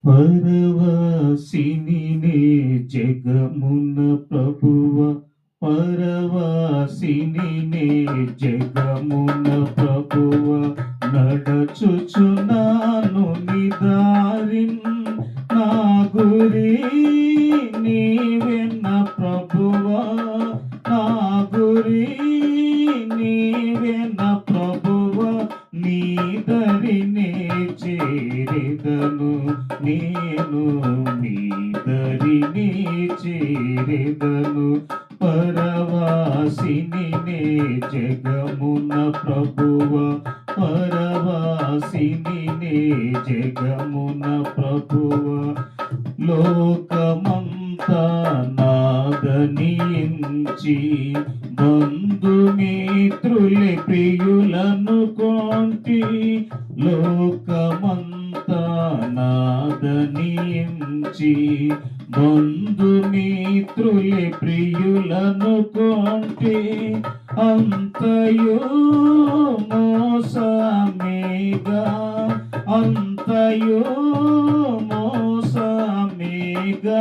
పరవాసినినే జగమున ప్రభువ, పరవాసినినే జగమున ప్రభువ, నడచుచున్నాను నిదారిన్ నా గురి నీవెన్న ప్రభువా, నా గురి నీవెన్న ప్రభువా, నీ దరినే చేరెదను నేను, నీ దరినే చేరెదను. పరవాసినినే జగమున ప్రభువ, పరవాసినినే జగమున ప్రభువ, లోకమంతా నాదనించి బంధుమిత్రులే ప్రియులను కొంటి, లోకమంతా నాదనించి బంధుమిత్రులే ప్రియులను కొంటి, అంతయు మోసమేగా, అంతయు మోసమేగా,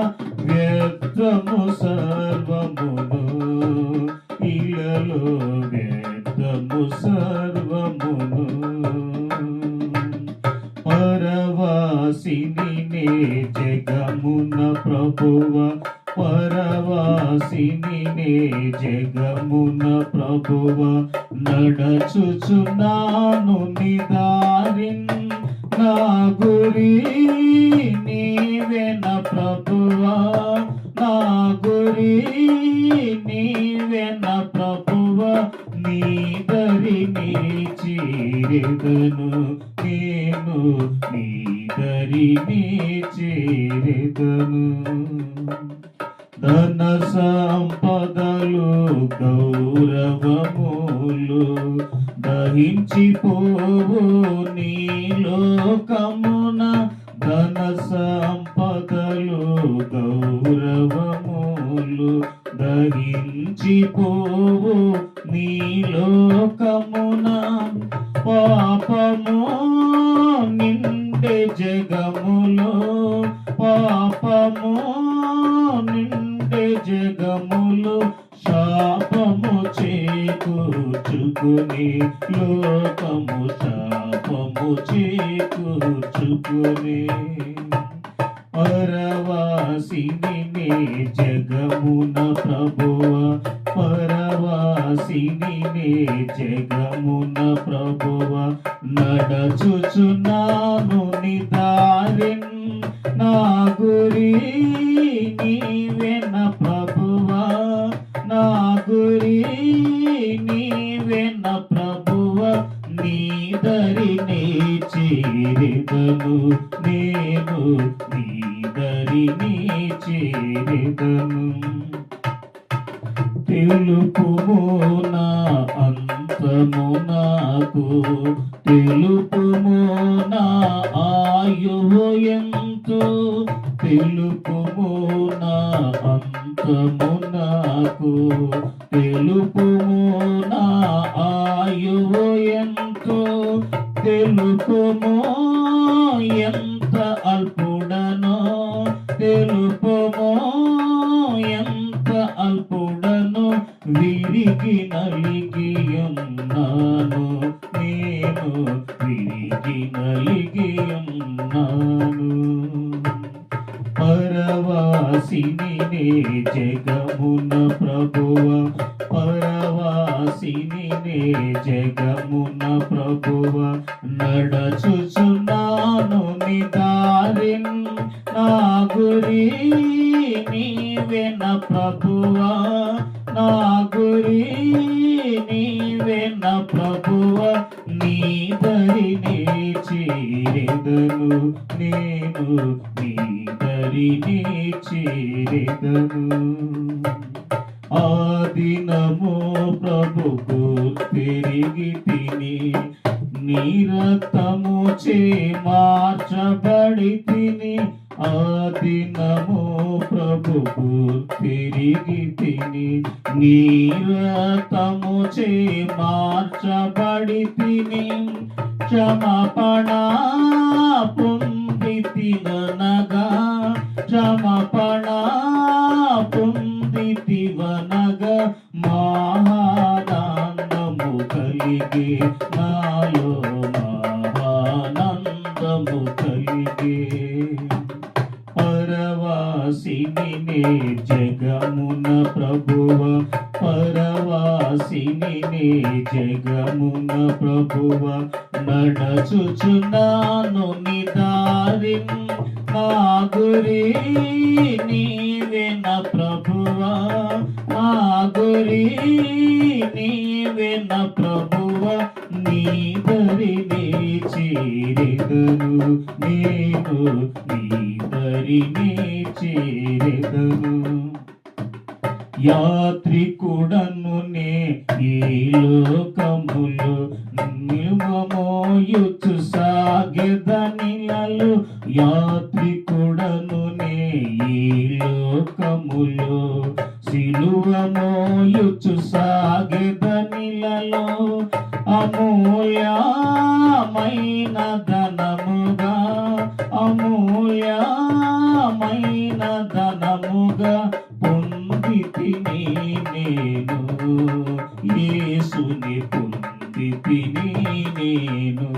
వ్యర్థము సర్వమును ఇలలో, వ్యర్థము సర్వమును. పరవాసినినే జగమున ప్రభువ, పరవాసినినే జగమున ప్రభువ, నడచుచున్నాను నిదారిన్ నా గురి నీవెన ప్రభువా, నా గురి నీవెన ప్రభువా, నీ దరిని చేరెదను నేను, నీ దరిని చేరెదను. ధన సంపదలు గౌరవములు దహించిపోవు నీ లోకమున, ధన సంపదలు గౌరవములు దహించిపోవు నీ లోకమున, పాపము నిండే జగములో, పాపము నిండే జగములు, శాపము చేకూర్చుకుని లోకము, శాపము చేకూర్చుకుని. పరవాసినినే జగమున ప్రభువ, పరవాసినినే జగమున ప్రభువ, నడచుచున్నాను నిదారిన్ నా గురి నీవెన ప్రభువా, నా గురి నీవెన ప్రభువా, నీ దరినే చేరెదను నేను, నీ దరినే చేరెదను. తెలుపుము నా అంతము నాకు, తెలుపుము నా ఆయువు ఎంతో, తెలుపుము నా అంతము నాకు, తెలుపుము నా ఆయువు ఎంతో, తెలుపుము ఎంత అల్పుడనో, తెలుపుము ఎంత అల్పుడనో, విరిగి నలిగి ఉన్నాను నేను, విరిగి నలిగి ఉన్నాను. పరవాసినినే జగమున ప్రభువ, పరవాసినినే జగమున ప్రభువ, నడచుచున్నాను నిదారిన్ నా గురి నీవెన ప్రభువా, నా గురి నీవెన ప్రభువా, నీ దరినే చేరెదను నేను, నీ దరినే చేరెదను. ఆ దినము ప్రభుకు తిరిగి తిని, నీ రక్తము చే మార్చబడి తిని, ఆ దినము ప్రభుకు తిరిగి తిని, నీ రక్తము చే మార్చబడి తిని, క్షమాపణ పొంది పొందితివనగా క్షమపణ పొందితివనగా మహానందము కలిగే నాలో మహానందము కలిగే పరవాసిని నే జగమున ప్రభువ పరవాసిని నే జగమున ప్రభువ నడచుచున్నాను నిదారిన్ నా గురి నీవెన ప్రభువా నా గురి నీవెన ప్రభువా నీ దరిని చేరెదను నేను నీ దరిని చేరెదను యాత్రికుడను నే ఈ లోకములు నిమమోయుచు సాగెదనిలలు యాత్రికుడను నే ఈ లోకములు సిలువమోయుచు సాగెదనిలలో అమూల్యమైన ధనముగా అమూల్యమైన ధనముగా పొందితిని నేను యేసుని పొందితిని నేను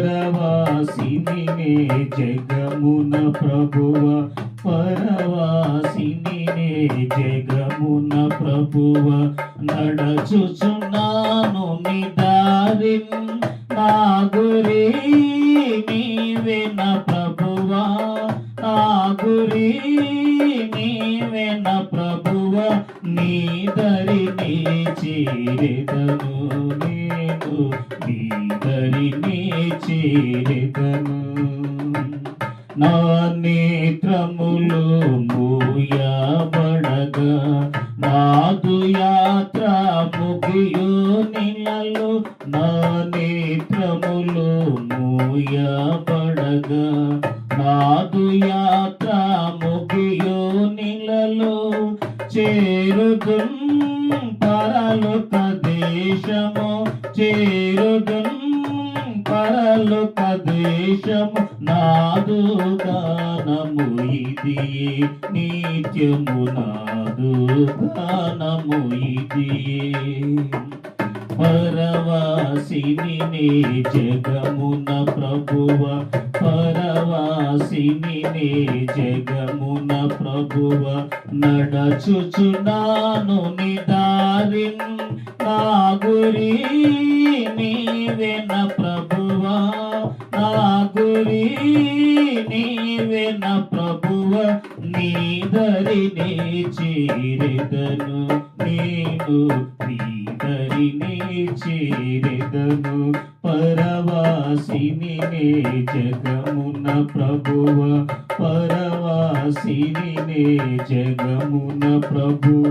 పరవాసిని నే జగమున ప్రభువ పరవాసిని నే జగమున ప్రభువ నడచుచున్నాను నీ దారిన్ నా గురి నీవెన ప్రభువా నా గురి నీవెన ప్రభువ నీ దరిని చేరెదను నేను నీ దరిని చేరెదను నా నేత్రములు మూయబడగా నాదు యాత్ర ముగియు నిలలు నా నేత్రములు మూయబడగా నాదు యాత్ర ముగియు నిలలు చేరుదున్ పరలోక దేశము చేరుదున్ పరలోక దేశము నాదు గానము ఇది నిత్యము నాదు గానము ఇది పరవాసిని నే జగమున ప్రభువ పరవాసిని నే జగమున ప్రభువ నడచుచున్నాను నీ దారిన్ నా గురి నీవెన ప్రభువా నా గురి నీవెన ప్రభువ నీ దరిని చేరెదను నేను నీ దరిని చేరెదను పరవాసిని నే జగమున ప్రభువ పరవాసిని నే జగమున ప్రభువ